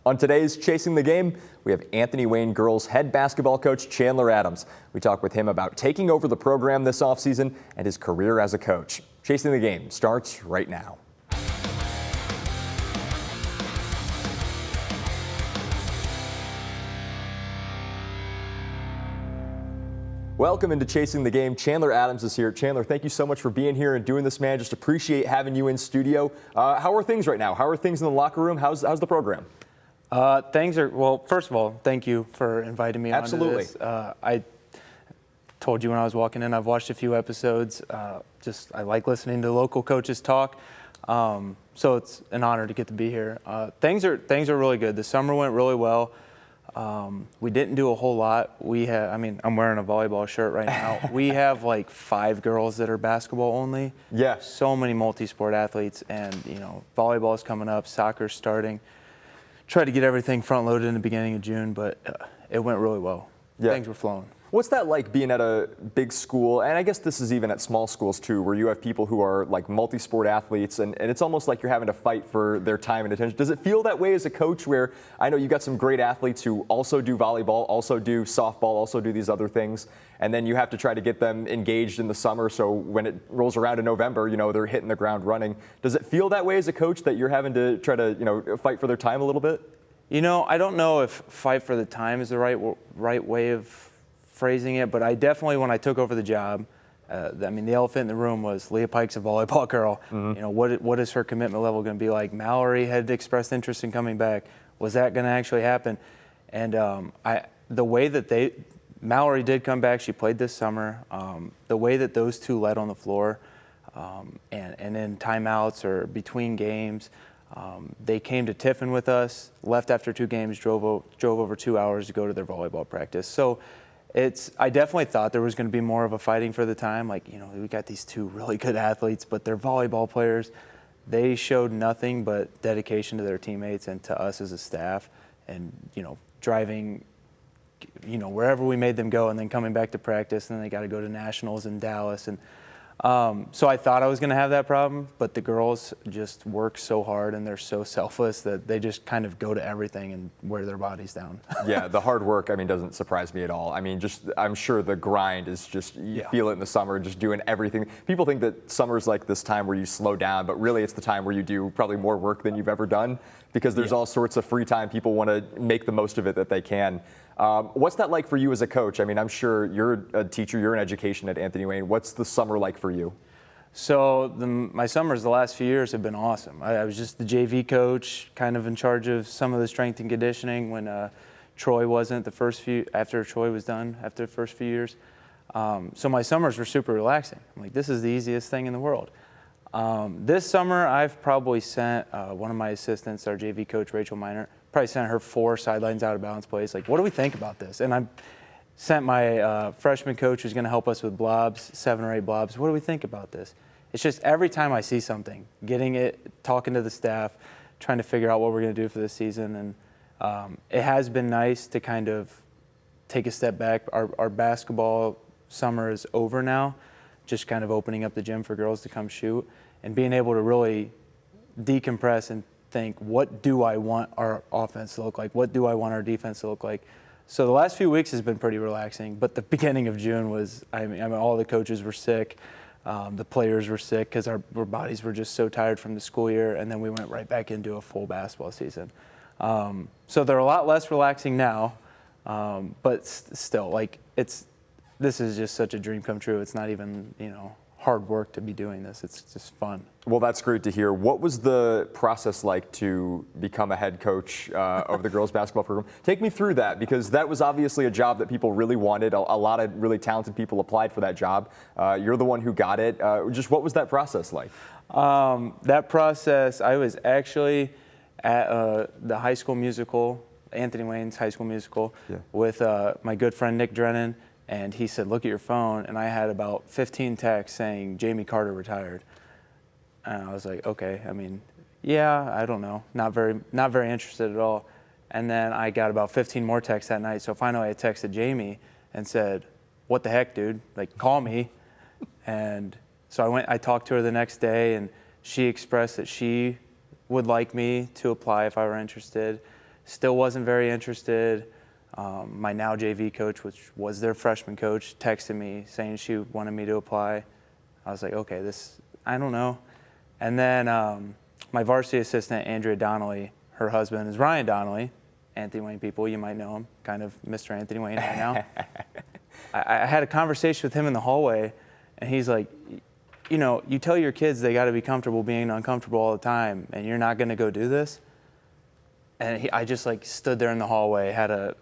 On today's Chasing the Game, we have Anthony Wayne girls head basketball coach Chandler Adams. We talk with him about taking over the program this offseason and his career as a coach. Chasing the Game starts right now. Welcome into Chasing the Game. Chandler Adams is here. Chandler, thank you so much for being here and doing this, man. Just appreciate having you in studio. How are things right now? How are things in the locker room? How's the program? Things are, well, first of all, thank you for inviting me onto this. I told you when I was walking in, I've watched a few episodes. I like listening to local coaches talk. So it's an honor to get to be here. Things are really good. The summer went really well. We didn't do a whole lot. I'm wearing a volleyball shirt right now. We have like 5 girls that are basketball only. Yeah. So many multi-sport athletes, and volleyball's coming up, soccer's starting. Tried to get everything front loaded in the beginning of June, but it went really well. Yeah. Things were flowing. What's that like being at a big school, and I guess this is even at small schools too, where you have people who are like multi-sport athletes, and it's almost like you're having to fight for their time and attention. Does it feel that way as a coach, where I know you got some great athletes who also do volleyball, also do softball, also do these other things, and then you have to try to get them engaged in the summer so when it rolls around in November, they're hitting the ground running. Does it feel that way as a coach, that you're having to try to fight for their time a little bit? I don't know if fight for the time is the right way of phrasing it, but I definitely, when I took over the job, the elephant in the room was Leah Pike's a volleyball girl. Mm-hmm. What is her commitment level going to be like? Mallory had expressed interest in coming back. Was that going to actually happen? And the way that Mallory did come back, she played this summer. The way that those two led on the floor, and in timeouts or between games, they came to Tiffin with us, left after 2 games, drove over 2 hours to go to their volleyball practice. So I definitely thought there was going to be more of a fighting for the time. We got these 2 really good athletes, but they're volleyball players. They showed nothing but dedication to their teammates and to us as a staff, and driving wherever we made them go, and then coming back to practice, and then they got to go to nationals in Dallas. And so I thought I was going to have that problem, but the girls just work so hard and they're so selfless that they just kind of go to everything and wear their bodies down. Yeah, the hard work, doesn't surprise me at all. I'm sure the grind is just, you feel it in the summer, just doing everything. People think that summer's like this time where you slow down, but really it's the time where you do probably more work than you've ever done, because there's all sorts of free time. People want to make the most of it that they can. What's that like for you as a coach? I'm sure you're a teacher, you're in education at Anthony Wayne. What's the summer like for you? So my summers the last few years have been awesome. I was just the JV coach, kind of in charge of some of the strength and conditioning when Troy wasn't after Troy was done, after the first few years. So my summers were super relaxing. I'm like, this is the easiest thing in the world. This summer, I've probably sent one of my assistants, our JV coach, Rachel Minor, probably sent her 4 sidelines out of balance plays. Like, what do we think about this? And I sent my freshman coach, who's going to help us with blobs, 7 or 8 blobs. What do we think about this? It's just every time I see something, getting it, talking to the staff, trying to figure out what we're going to do for this season. And it has been nice to kind of take a step back. Our basketball summer is over now, just kind of opening up the gym for girls to come shoot and being able to really decompress and think, what do I want our offense to look like? What do I want our defense to look like? So the last few weeks has been pretty relaxing, but the beginning of June was, all the coaches were sick. The players were sick because our bodies were just so tired from the school year, and then we went right back into a full basketball season. So they're a lot less relaxing now, but still, this is just such a dream come true. It's not even, hard work to be doing this. It's just fun. Well, that's great to hear. What was the process like to become a head coach of the girls basketball program? Take me through that, because that was obviously a job that people really wanted. A lot of really talented people applied for that job. You're the one who got it. Just what was that process like? That process, I was actually at the high school musical, Anthony Wayne's high school musical, with my good friend Nick Drennan. And he said, look at your phone. And I had about 15 texts saying Jami Carter retired. And I was like, okay, I don't know. Not very interested at all. And then I got about 15 more texts that night. So finally I texted Jami and said, what the heck, dude? Call me. And so I talked to her the next day, and she expressed that she would like me to apply if I were interested. Still wasn't very interested. My now JV coach, which was their freshman coach, texted me saying she wanted me to apply. I was like, okay, I don't know. And then my varsity assistant, Andrea Donnelly, her husband is Ryan Donnelly, Anthony Wayne people, you might know him, kind of Mr. Anthony Wayne right now. I had a conversation with him in the hallway, and he's like, you tell your kids they got to be comfortable being uncomfortable all the time, and you're not going to go do this? And I just like stood there in the hallway, had a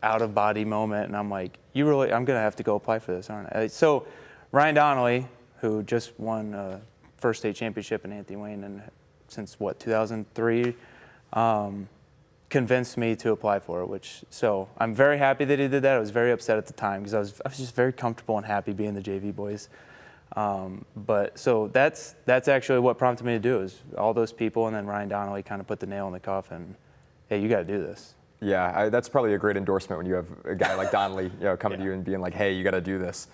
out of body moment, and I'm like, I'm going to have to go apply for this, aren't I? So Ryan Donnelly, who just won a first state championship in Anthony Wayne and since 2003, convinced me to apply for it, so I'm very happy that he did that. I was very upset at the time because I was just very comfortable and happy being the JV boys. But so that's actually what prompted me to do, is all those people, and then Ryan Donnelly kind of put the nail in the coffin. Hey, you got to do this. Yeah, that's probably a great endorsement when you have a guy like Donnelly, coming to you and being like, hey, you got to do this.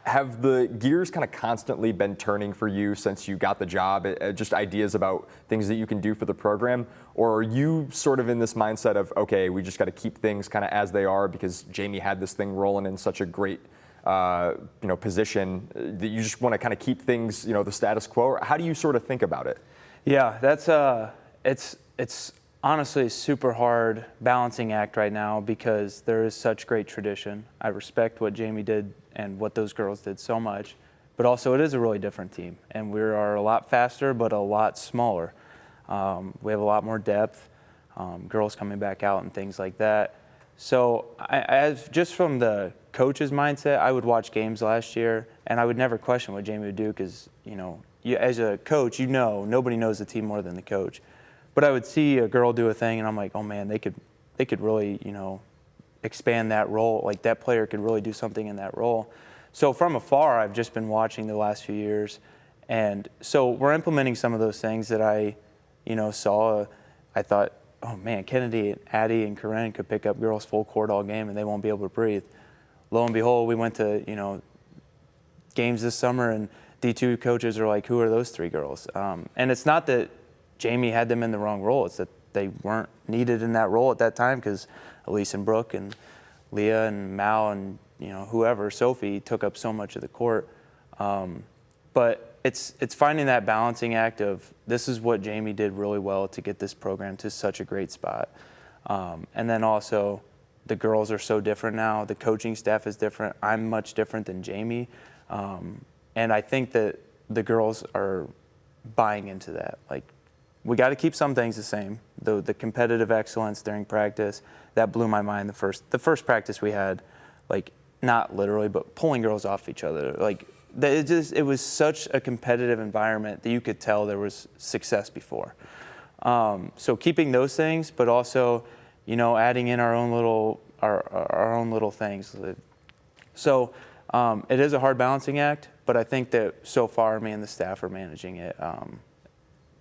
Have the gears kind of constantly been turning for you since you got the job, just ideas about things that you can do for the program? Or are you sort of in this mindset of, okay, we just got to keep things kind of as they are because Jami had this thing rolling in such a great position that you just want to kind of keep things, the status quo? How do you sort of think about it? Yeah, that's it's honestly a super hard balancing act right now because there is such great tradition. I respect what Jami did and what those girls did so much, but also it is a really different team, and we are a lot faster but a lot smaller. We have a lot more depth, girls coming back out and things like that. So just from the coach's mindset, I would watch games last year, and I would never question what Jami would do because, as a coach, nobody knows the team more than the coach. But I would see a girl do a thing, and I'm like, oh man, they could really, expand that role. Like that player could really do something in that role. So from afar, I've just been watching the last few years, and so we're implementing some of those things that I, saw. I thought, oh man, Kennedy, Addie, and Corinne could pick up girls full court all game, and they won't be able to breathe. Lo and behold, we went to games this summer, and D2 coaches are like, who are those three girls? And it's not that Jami had them in the wrong role. It's that they weren't needed in that role at that time because Elise and Brooke and Leah and Mal and whoever, Sophie, took up so much of the court. But it's finding that balancing act of this is what Jami did really well to get this program to such a great spot. And then also the girls are so different now. The coaching staff is different. I'm much different than Jami. And I think that the girls are buying into that. Like, we got to keep some things the same. The competitive excellence during practice, that blew my mind. The first practice we had, like, not literally, but pulling girls off each other. Like, it was such a competitive environment that you could tell there was success before. So keeping those things, but also, adding in our own little things. So it is a hard balancing act, but I think that so far me and the staff are managing it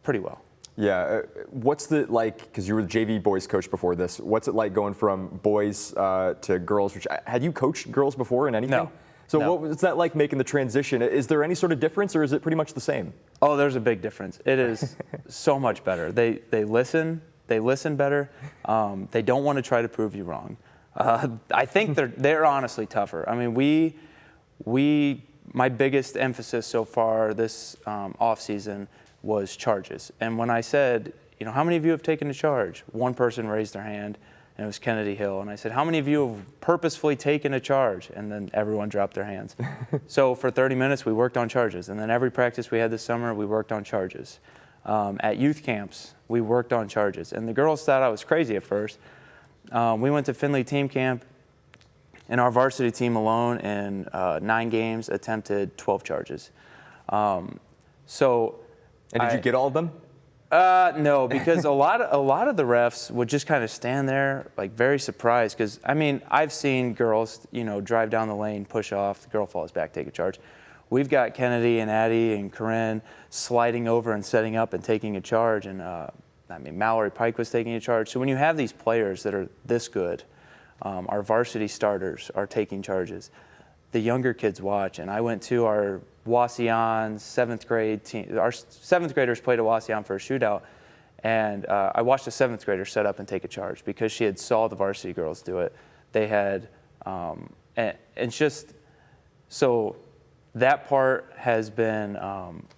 pretty well. Yeah, what's the because you were the JV boys coach before this, what's it like going from boys to girls? Had you coached girls before in anything? No. So what was that like making the transition? Is there any sort of difference, or is it pretty much the same? Oh, there's a big difference. It is so much better. They listen better. They don't want to try to prove you wrong. I think they're honestly tougher. I mean, my biggest emphasis so far this offseason was charges. And when I said, how many of you have taken a charge? One person raised their hand, and it was Kennedy Hill. And I said, how many of you have purposefully taken a charge? And then everyone dropped their hands. So for 30 minutes, we worked on charges. And then every practice we had this summer, we worked on charges. At youth camps, we worked on charges. And the girls thought I was crazy at first. We went to Findlay team camp, and our varsity team alone in 9 games attempted 12 charges. And did you get all of them? No, because a lot of the refs would just kind of stand there, like very surprised. Because I've seen girls, drive down the lane, push off, the girl falls back, take a charge. We've got Kennedy and Addie and Corinne sliding over and setting up and taking a charge, and Mallory Pike was taking a charge. So when you have these players that are this good, our varsity starters are taking charges. The younger kids watch, and I went to our Wasion 7th grade team. Our 7th graders played at Wasion for a shootout, And I watched a 7th grader set up and take a charge because she had saw the varsity girls do it. They had, and it's just, so that part has been,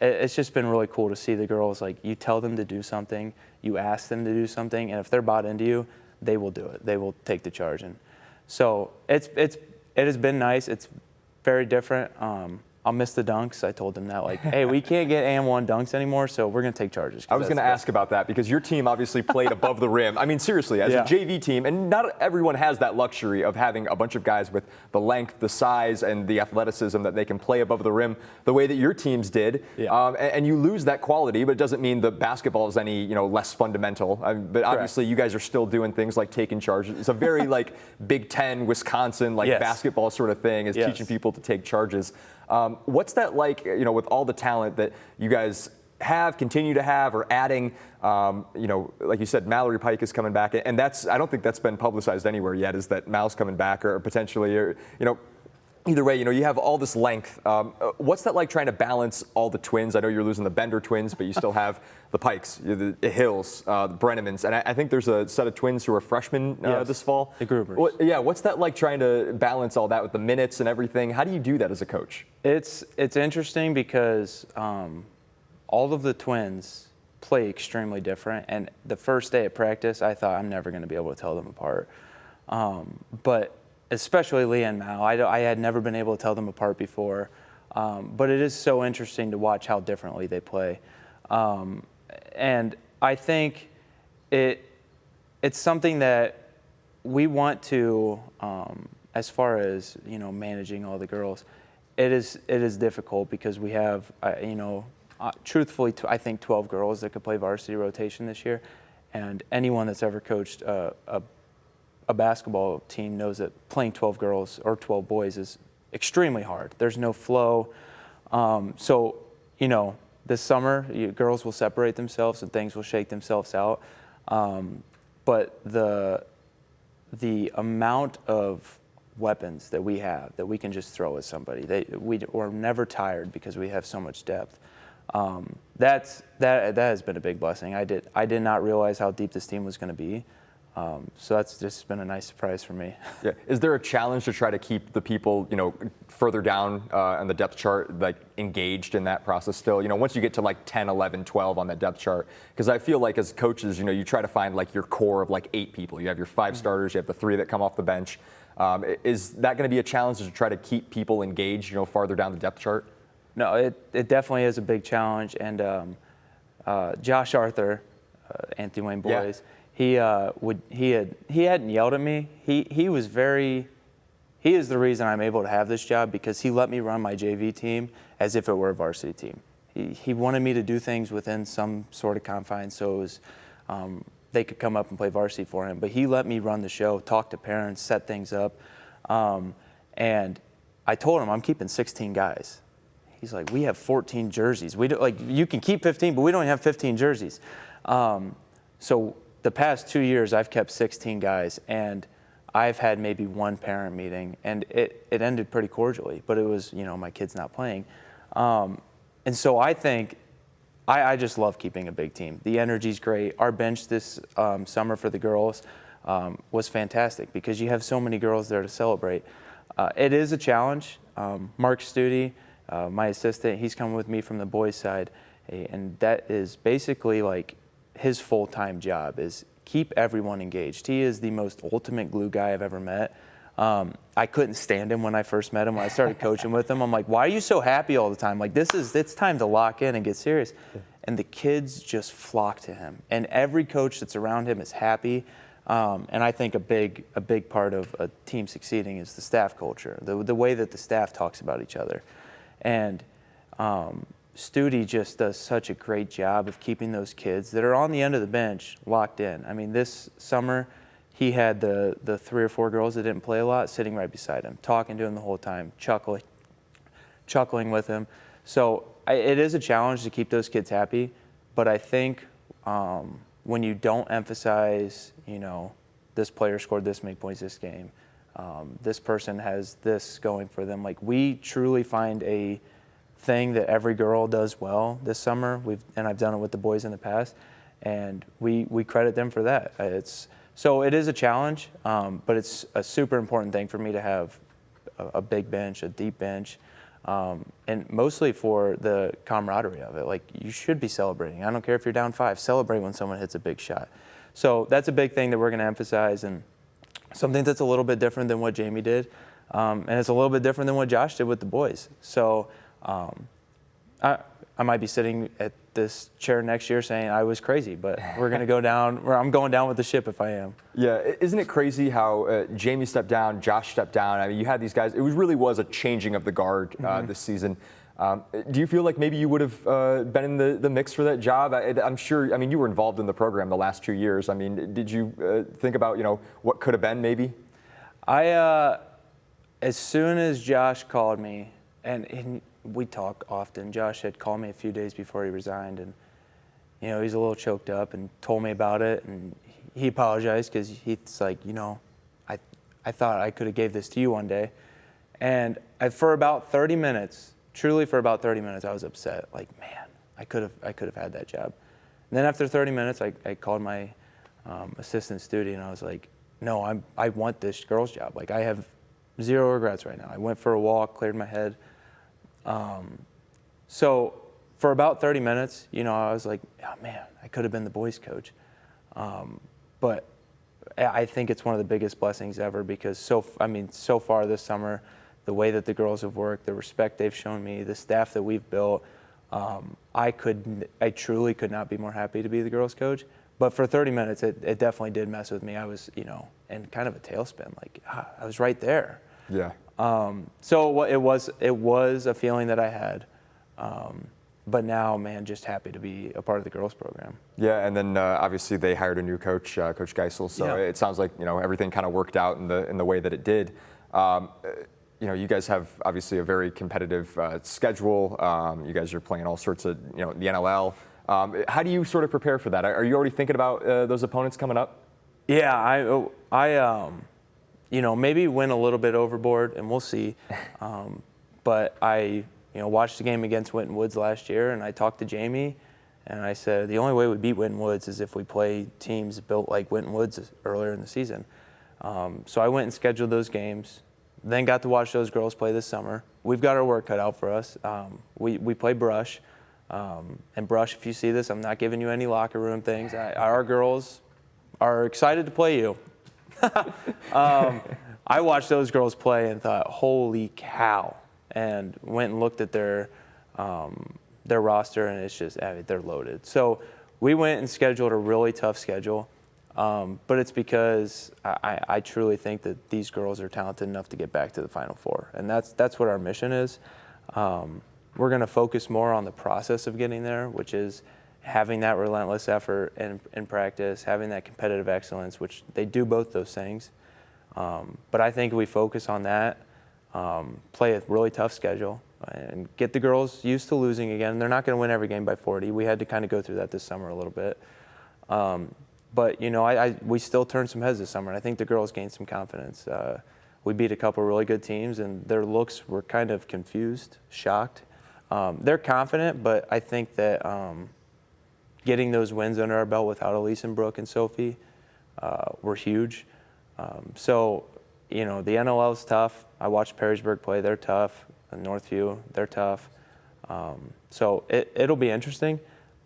it's just been really cool to see the girls, like, you tell them to do something, you ask them to do something, and if they're bought into you, they will do it. They will take the charge. And so it has been nice. It's very different. I'll miss the dunks. I told them that, like, hey, we can't get and-one dunks anymore, so we're going to take charges. I was going to ask about that because your team obviously played above the rim. I mean, seriously, as a JV team, and not everyone has that luxury of having a bunch of guys with the length, the size, and the athleticism that they can play above the rim the way that your teams did. And you lose that quality, but it doesn't mean the basketball is any less fundamental. But obviously, you guys are still doing things like taking charges. It's a very like Big Ten, Wisconsin basketball sort of thing, is teaching people to take charges. What's that like, with all the talent that you guys continue to have, or adding, like you said, Mallory Pike is coming back, and I don't think that's been publicized anywhere yet, is that Mal's coming back, or potentially, either way, you have all this length. What's that like trying to balance all the twins? I know you're losing the Bender twins, but you still have the Pikes, the Hills, the Brennemans, and I think there's a set of twins who are freshmen this fall. The Grubers. What's that like trying to balance all that with the minutes and everything? How do you do that as a coach? It's interesting because all of the twins play extremely different, and the first day of practice, I thought I'm never going to be able to tell them apart. But especially Leah and Mal, I had never been able to tell them apart before. But it is so interesting to watch how differently they play. And I think it's something that we want to, as far as managing all the girls, it is difficult because we have truthfully I think 12 girls that could play varsity rotation this year, and anyone that's ever coached a basketball team knows that playing 12 girls or 12 boys is extremely hard. There's no flow. So this summer, girls will separate themselves and things will shake themselves out. But the amount of weapons that we have that we can just throw at somebody, we're never tired because we have so much depth. That has been a big blessing. I did not realize how deep this team was going to be. So that's just been a nice surprise for me. Yeah. Is there a challenge to try to keep the people, further down on the depth chart, like engaged in that process still? Once you get to like 10, 11, 12 on that depth chart, because I feel like as coaches, you try to find like your core of like 8 people. You have your 5 starters, you have the 3 that come off the bench. Is that going to be a challenge to try to keep people engaged, farther down the depth chart? No, it definitely is a big challenge. And Josh Arthur, Anthony Wayne boys. Yeah. He hadn't yelled at me. He is the reason I'm able to have this job, because he let me run my JV team as if it were a varsity team. He wanted me to do things within some sort of confines, so it was, they could come up and play varsity for him. But he let me run the show, talk to parents, set things up, and I told him I'm keeping 16 guys. He's like, we have 14 jerseys. We don't, like, you can keep 15, but we don't have 15 jerseys. So the past 2 years, I've kept 16 guys, and I've had maybe one parent meeting, and it ended pretty cordially, but it was, my kid's not playing. And so I think I just love keeping a big team. The energy's great. Our bench this summer for the girls was fantastic because you have so many girls there to celebrate. It is a challenge. Mark Studi, my assistant, he's coming with me from the boys' side, and that is basically like his full-time job is keep everyone engaged. He is the most ultimate glue guy I've ever met. I couldn't stand him when I first met him. When I started coaching with him, I'm like, why are you so happy all the time? Like, it's time to lock in and get serious. And the kids just flock to him. And every coach that's around him is happy. And I think a big part of a team succeeding is the staff culture, the way that the staff talks about each other. And Studi just does such a great job of keeping those kids that are on the end of the bench locked in. I mean, this summer, he had the 3 or 4 girls that didn't play a lot sitting right beside him, talking to him the whole time, chuckling with him. So it is a challenge to keep those kids happy, but I think when you don't emphasize, this player scored this many points this game, this person has this going for them, like we truly find a thing that every girl does well this summer. I've done it with the boys in the past, and we credit them for that. So it is a challenge, but it's a super important thing for me to have a big bench, a deep bench, and mostly for the camaraderie of it. Like, you should be celebrating. I don't care if you're down 5. Celebrate when someone hits a big shot. So that's a big thing that we're going to emphasize, and something that's a little bit different than what Jami did, and it's a little bit different than what Josh did with the boys. So I might be sitting at this chair next year saying I was crazy, but we're going to go down, or I'm going down with the ship if I am. Yeah, isn't it crazy how Jami stepped down, Josh stepped down? I mean, you had these guys. It really was a changing of the guard this season. Do you feel like maybe you would have been in the mix for that job? I'm sure. I mean, you were involved in the program the last 2 years. I mean, did you think about what could have been maybe? As soon as Josh called me, and we talk often. Josh had called me a few days before he resigned, and he's a little choked up and told me about it, and he apologized because he's like, I thought I could have gave this to you one day, and for about 30 minutes, truly for about 30 minutes, I was upset. Like, man, I could have had that job. And then after 30 minutes, I called my assistant Studi, and I was like, no, I want this girl's job. Like, I have zero regrets right now. I went for a walk, cleared my head. So for about 30 minutes, I was like, oh man, I could have been the boys coach. But I think it's one of the biggest blessings ever, because so far this summer, the way that the girls have worked, the respect they've shown me, the staff that we've built, I truly could not be more happy to be the girls coach. But for 30 minutes, it definitely did mess with me. I was, in kind of a tailspin, like I was right there. Yeah. So it was a feeling that I had, but now, man, just happy to be a part of the girls program. Yeah, and then obviously they hired a new coach, Coach Geisel. So it sounds like everything kind of worked out in the way that it did. You guys have obviously a very competitive schedule. You guys are playing all sorts of the NLL. How do you sort of prepare for that? Are you already thinking about those opponents coming up? Yeah, I maybe went a little bit overboard, and we'll see. But I, watched the game against Winton Woods last year, and I talked to Jami, and I said, the only way we beat Winton Woods is if we play teams built like Winton Woods earlier in the season. So I went and scheduled those games, then got to watch those girls play this summer. We've got our work cut out for us. We play Brush. And Brush, if you see this, I'm not giving you any locker room things. Our girls are excited to play you. I watched those girls play and thought, holy cow, and went and looked at their roster, and it's just, they're loaded. So we went and scheduled a really tough schedule, but it's because I truly think that these girls are talented enough to get back to the Final Four, and that's what our mission is. We're going to focus more on the process of getting there, which is having that relentless effort in practice, having that competitive excellence, which they do both those things. But I think we focus on that, play a really tough schedule, and get the girls used to losing again. They're not going to win every game by 40. We had to kind of go through that this summer a little bit. But, we still turned some heads this summer, and I think the girls gained some confidence. We beat a couple really good teams, and their looks were kind of confused, shocked. They're confident, but I think that getting those wins under our belt without Elise and Brooke and Sophie were huge. So, the NLL is tough. I watched Perrysburg play. They're tough. And Northview, they're tough. So it'll be interesting,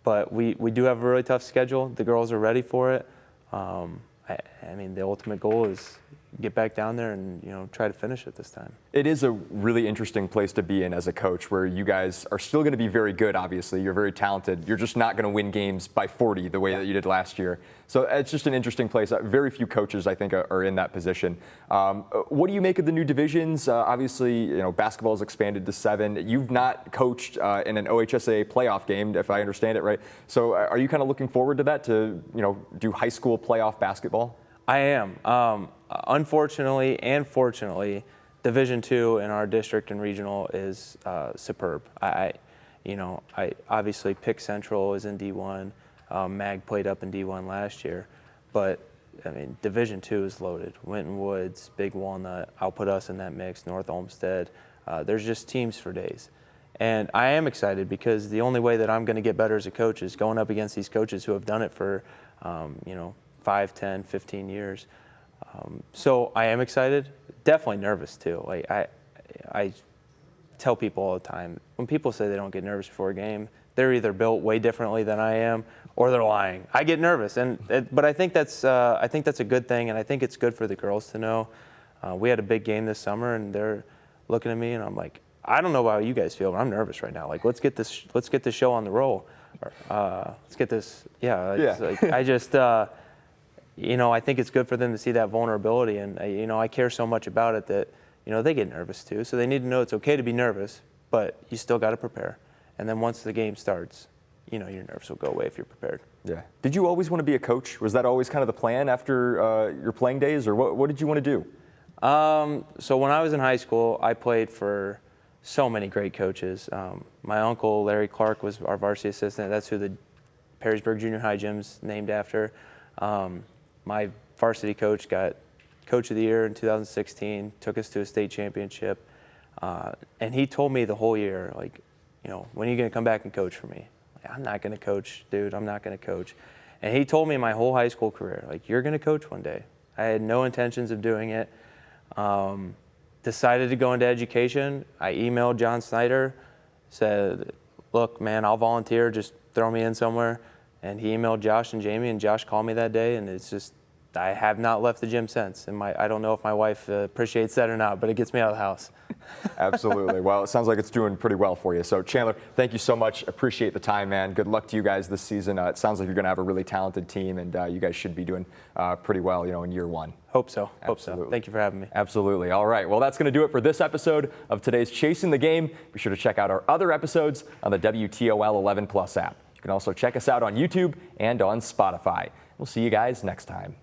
but we do have a really tough schedule. The girls are ready for it. The ultimate goal is get back down there and try to finish it this time. It is a really interesting place to be in as a coach, where you guys are still going to be very good. Obviously, you're very talented. You're just not going to win games by 40 the way that you did last year. So it's just an interesting place. Very few coaches, I think, are in that position. What do you make of the new divisions? Obviously, basketball has expanded to 7. You've not coached in an OHSAA playoff game, if I understand it right. So are you kind of looking forward to that, to do high school playoff basketball? I am. Unfortunately and fortunately, Division II in our district and regional is superb. I obviously Pick Central is in D1. Mag played up in D1 last year, but Division II is loaded. Winton Woods, Big Walnut. I'll put us in that mix. North Olmsted. There's just teams for days, And I am excited because the only way that I'm going to get better as a coach is going up against these coaches who have done it for, 5, 10, 15 years. So I am excited, definitely nervous too. Like I tell people all the time, when people say they don't get nervous before a game, they're either built way differently than I am, or they're lying. I get nervous, but I think that's a good thing, and I think it's good for the girls to know. We had a big game this summer, and they're looking at me, and I'm like, I don't know how you guys feel, but I'm nervous right now. Like, let's get this show on the roll. Let's get this. Yeah. Like, I just, I think it's good for them to see that vulnerability, and I care so much about it that they get nervous too. So they need to know it's okay to be nervous, but you still got to prepare. And then once the game starts, your nerves will go away if you're prepared. Yeah. Did you always want to be a coach? Was that always kind of the plan after your playing days, or what did you want to do? So when I was in high school, I played for so many great coaches. My uncle, Larry Clark, was our varsity assistant. That's who the Perrysburg Junior High gym's named after. My varsity coach got Coach of the Year in 2016, took us to a state championship. And he told me the whole year, like, when are you going to come back and coach for me? Like, I'm not going to coach, dude. I'm not going to coach. And he told me my whole high school career, like, you're going to coach one day. I had no intentions of doing it. Decided to go into education. I emailed John Snyder, said, look, man, I'll volunteer. Just throw me in somewhere. And he emailed Josh and Jami, and Josh called me that day, and it's just, I have not left the gym since. And I don't know if my wife appreciates that or not, but it gets me out of the house. Absolutely. Well, it sounds like it's doing pretty well for you. So, Chandler, thank you so much. Appreciate the time, man. Good luck to you guys this season. It sounds like you're going to have a really talented team, and you guys should be doing pretty well, in year one. Hope so. Absolutely. Hope so. Thank you for having me. Absolutely. All right. Well, that's going to do it for this episode of today's Chasing the Game. Be sure to check out our other episodes on the WTOL 11 Plus app. You can also check us out on YouTube and on Spotify. We'll see you guys next time.